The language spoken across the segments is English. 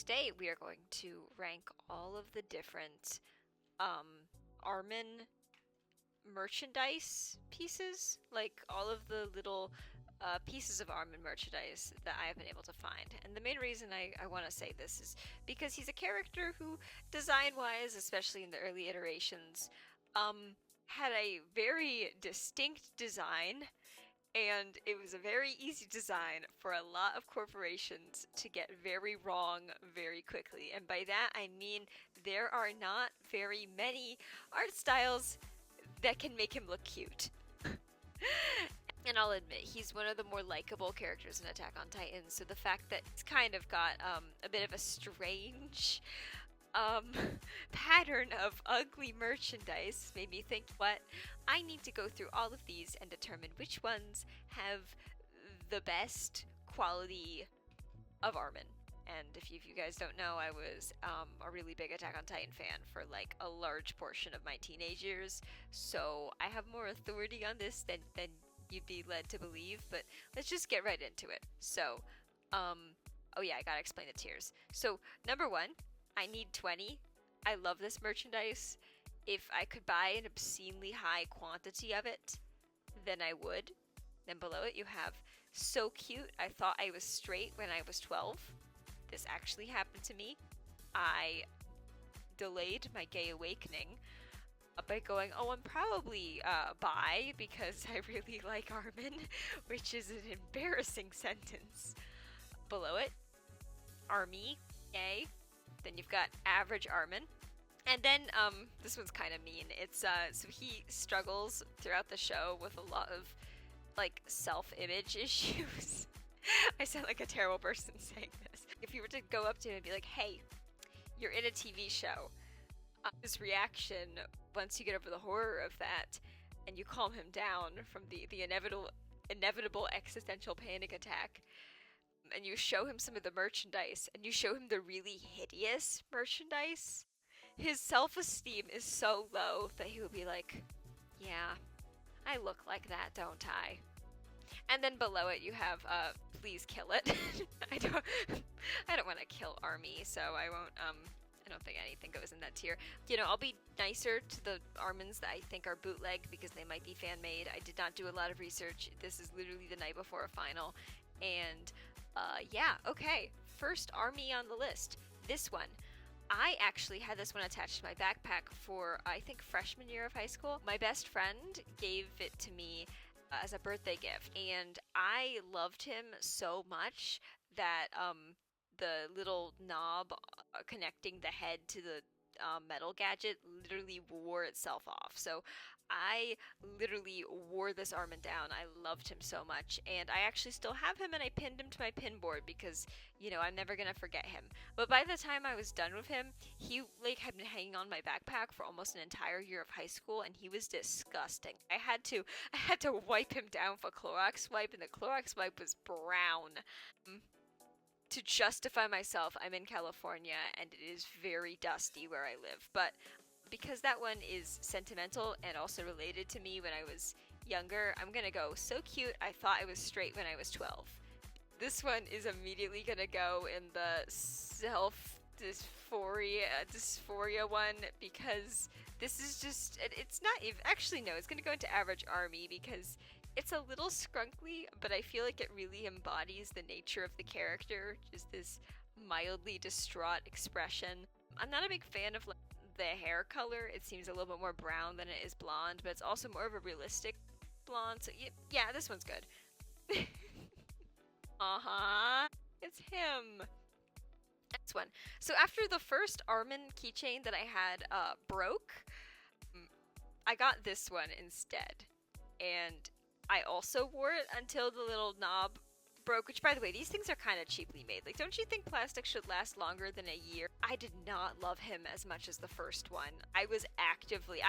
today we are going to rank all of the different Armin merchandise pieces, like all of the little pieces of Armin merchandise that I have been able to find. And the main reason I want to say this is because he's a character who, design-wise, especially in the early iterations, had a very distinct design, and it was a very easy design for a lot of corporations to get very wrong very quickly. And by that I mean there are not very many art styles that can make him look cute. And I'll admit, he's one of the more likable characters in Attack on Titan, so the fact that it's kind of got a bit of a strange um, pattern of ugly merchandise made me think, what? I need to go through all of these and determine which ones have the best quality of Armin. And if you guys don't know, I was a really big Attack on Titan fan for like a large portion of my teenage years, so I have more authority on this than you'd be led to believe, but let's just get right into it. So, oh yeah, I gotta explain the tiers. So, number one, I need 20. I love this merchandise. If I could buy an obscenely high quantity of it, then I would. Then below it, you have so cute, I thought I was straight when I was 12. This actually happened to me. I delayed my gay awakening by going, oh, I'm probably bi because I really like Armin, which is an embarrassing sentence. Below it, Army, gay. Then you've got average Armin. And then, this one's kind of mean. It's, so he struggles throughout the show with a lot of, like, self-image issues. I sound like a terrible person saying this. If you were to go up to him and be like, hey, you're in a TV show, his reaction, once you get over the horror of that, and you calm him down from the inevitable existential panic attack, and you show him some of the merchandise, and you show him the really hideous merchandise, his self-esteem is so low that he will be like, yeah, I look like that, don't I? And then below it you have, please kill it. I don't want to kill Army, so I won't, I don't think anything goes in that tier. You know, I'll be nicer to the Armins that I think are bootleg because they might be fan-made. I did not do a lot of research. This is literally the night before a final. And, yeah, okay. First Army on the list. This one. I actually had this one attached to my backpack for, I think, freshman year of high school. My best friend gave it to me as a birthday gift, and I loved him so much that the little knob connecting the head to the metal gadget literally wore itself off. So I literally wore this Armin down. I loved him so much, and I actually still have him, and I pinned him to my pin board because, you know, I'm never gonna forget him. But by the time I was done with him, he like had been hanging on my backpack for almost an entire year of high school, and he was disgusting. I had to wipe him down with a Clorox wipe, and the Clorox wipe was brown. To justify myself, I'm in California and it is very dusty where I live. But because that one is sentimental and also related to me when I was younger, I'm gonna go, so cute, I thought I was straight when I was 12. This one is immediately gonna go in the dysphoria one because this is just, it's not even, actually no, it's gonna go into average Army because it's a little scrunkly, but I feel like it really embodies the nature of the character, just this mildly distraught expression. I'm not a big fan of like, the hair color. It seems a little bit more brown than it is blonde, but it's also more of a realistic blonde, so yeah, this one's good. Uh-huh. It's him. Next one. So after the first Armin keychain that I had broke, I got this one instead. And I also wore it until the little knob broke, which, by the way, these things are kind of cheaply made. Like, don't you think plastic should last longer than a year? I did not love him as much as the first one. I actively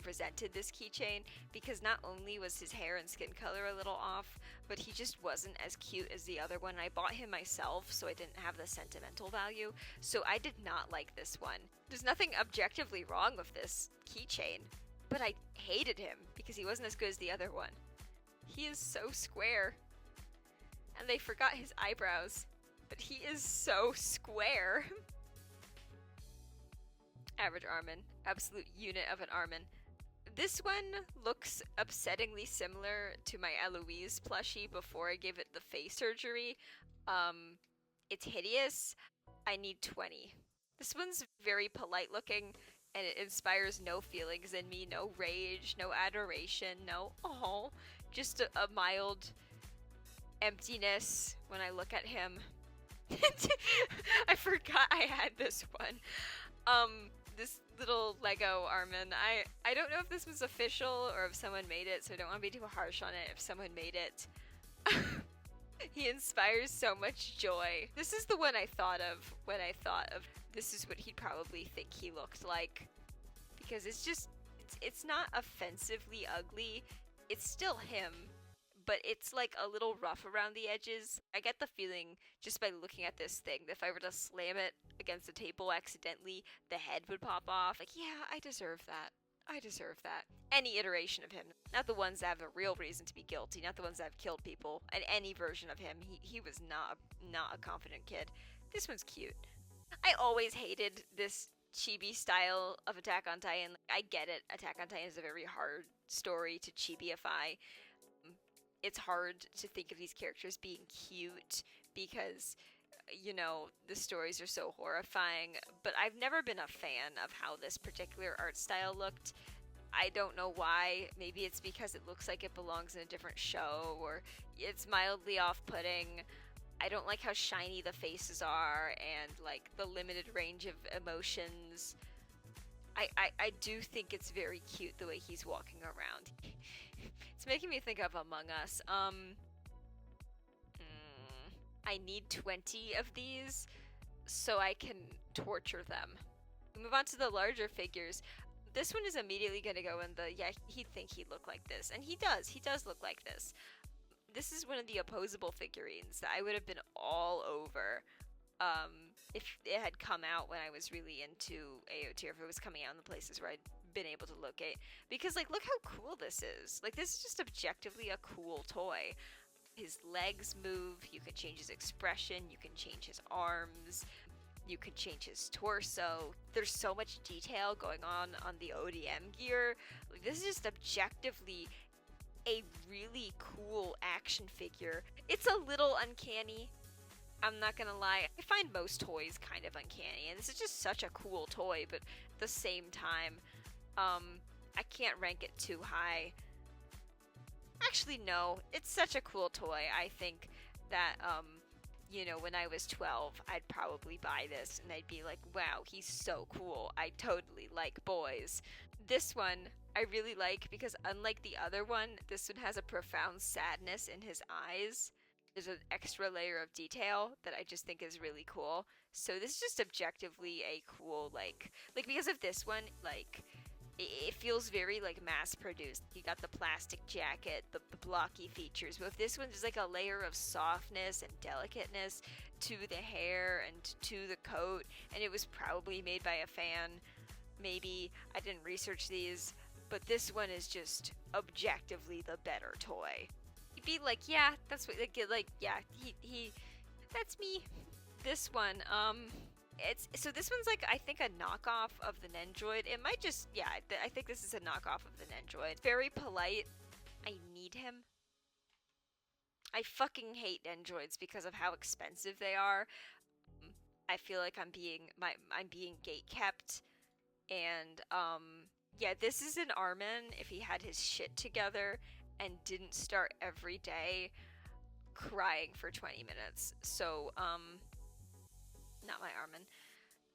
resented this keychain because not only was his hair and skin color a little off, but he just wasn't as cute as the other one. I bought him myself, so I didn't have the sentimental value, so I did not like this one. There's nothing objectively wrong with this keychain, but I hated him because he wasn't as good as the other one. He is so square. And they forgot his eyebrows. but he is so square. Average Armin, absolute unit of an Armin. This one looks upsettingly similar to my Eloise plushie before I gave it the face surgery. Um, it's hideous. I need 20. This one's very polite looking, and it inspires no feelings in me, no rage, no adoration, no oh, just a mild emptiness when I look at him. I forgot I had this one. This little Lego Armin. I don't know if this was official or if someone made it, so I don't want to be too harsh on it if someone made it. He inspires so much joy. This is the one I thought of when I thought of this is what he'd probably think he looked like. Because it's not offensively ugly. It's still him, but it's like a little rough around the edges. I get the feeling just by looking at this thing that if I were to slam it against the table accidentally, the head would pop off. Like, yeah, I deserve that. I deserve that. Any iteration of him, not the ones that have a real reason to be guilty, not the ones that have killed people. And any version of him, he was not a confident kid. This one's cute. I always hated this chibi style of Attack on Titan. I get it. Attack on Titan is a very hard story to chibiify. It's hard to think of these characters being cute because, you know, the stories are so horrifying, but I've never been a fan of how this particular art style looked. I don't know why. Maybe it's because it looks like it belongs in a different show, or it's mildly off-putting. I don't like how shiny the faces are and like the limited range of emotions. I do think it's very cute the way he's walking around. It's making me think of Among Us. I need 20 of these so I can torture them. We move on to the larger figures. This one is immediately going to go in the, yeah, he'd think he'd look like this. And he does look like this. This is one of the opposable figurines that I would have been all over if it had come out when I was really into AOT, or if it was coming out in the places where I'd been able to locate. Because, like, look how cool this is. Like, this is just objectively a cool toy. His legs move, you can change his expression, you can change his arms, you can change his torso. There's so much detail going on the ODM gear. Like, this is just objectively a really cool action figure. It's a little uncanny, I'm not gonna lie. I find most toys kind of uncanny, and this is just such a cool toy, but at the same time, I can't rank it too high. Actually, no, it's such a cool toy. I think that, you know, when I was 12, I'd probably buy this, and I'd be like, wow, he's so cool. I totally like boys. This one, I really like because unlike the other one, this one has a profound sadness in his eyes. There's an extra layer of detail that I just think is really cool. So this is just objectively a cool, like because of this one, like, it feels very, like, mass-produced. You got the plastic jacket, the blocky features, but with this one, there's, like, a layer of softness and delicateness to the hair and to the coat, and it was probably made by a fan. Maybe. I didn't research these, but this one is just objectively the better toy. You'd be like, yeah, that's what, like yeah, he, that's me. This one, so this one's like, I think, a knockoff of the Nendroid. It might just, yeah, I think this is a knockoff of the Nendroid. Very polite. I need him. I fucking hate Nendroids because of how expensive they are. I feel like I'm being gatekept, and yeah, this is an Armin if he had his shit together and didn't start every day crying for 20 minutes. So, not my Armin.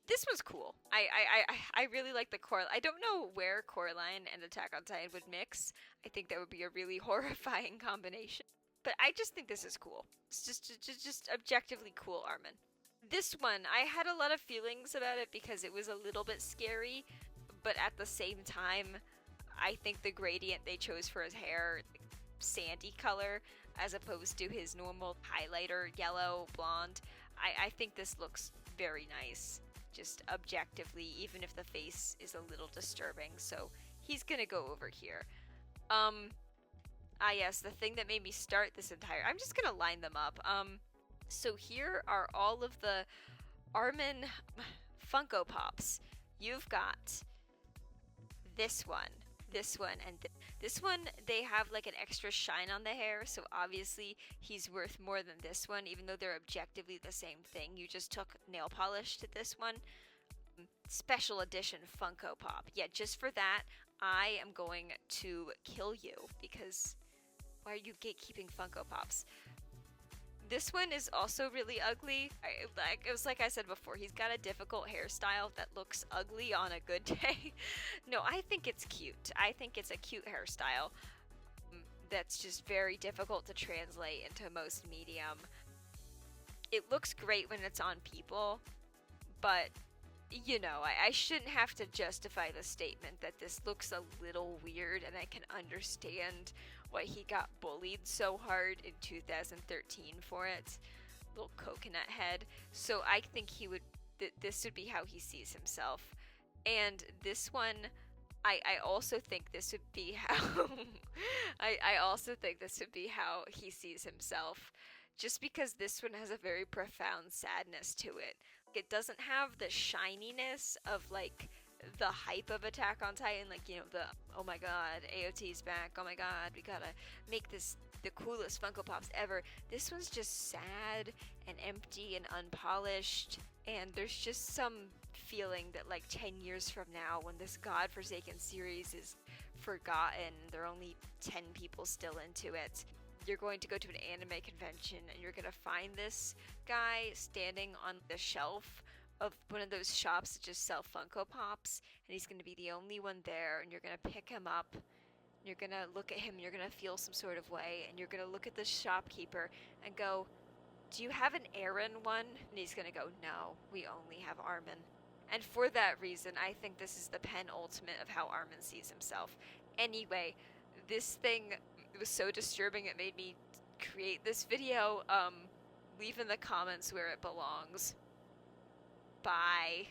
This was cool. I really like the core. I don't know where Coraline and Attack on Titan would mix. I think that would be a really horrifying combination. But I just think this is cool. It's just objectively cool Armin. This one, I had a lot of feelings about it because it was a little bit scary, but at the same time, I think the gradient they chose for his hair, sandy color, as opposed to his normal highlighter, yellow, blonde, I think this looks very nice, just objectively, even if the face is a little disturbing, so he's gonna go over here. Yes, the thing that made me start this entire, I'm just gonna line them up. So here are all of the Armin Funko Pops. You've got this one, this one, and this one. They have like an extra shine on the hair, so obviously he's worth more than this one, even though they're objectively the same thing. You just took nail polish to this one. Special edition Funko Pop. Yeah, just for that, I am going to kill you because why are you gatekeeping Funko Pops? This one is also really ugly. It was like I said before, he's got a difficult hairstyle that looks ugly on a good day. No, I think it's cute. I think it's a cute hairstyle that's just very difficult to translate into most medium. It looks great when it's on people, but you know, I shouldn't have to justify the statement that this looks a little weird, and I can understand why he got bullied so hard in 2013 for it. Little coconut head. So I think this would be how he sees himself. And this one, I also think this would be how I also think this would be how he sees himself, just because this one has a very profound sadness to it. It doesn't have the shininess of like the hype of Attack on Titan, like, you know, the oh my god, AOT's back, oh my god, we gotta make this the coolest Funko Pops ever. This one's just sad and empty and unpolished, and there's just some feeling that like 10 years from now, when this godforsaken series is forgotten, there are only 10 people still into it, you're going to go to an anime convention and you're gonna find this guy standing on the shelf of one of those shops that just sell Funko Pops, and he's gonna be the only one there, and you're gonna pick him up, and you're gonna look at him, and you're gonna feel some sort of way, and you're gonna look at the shopkeeper and go, "Do you have an Aaron one?" And he's gonna go, "No, we only have Armin." And for that reason, I think this is the penultimate of how Armin sees himself. Anyway, this thing, it was so disturbing it made me create this video. Leave in the comments where it belongs. Bye.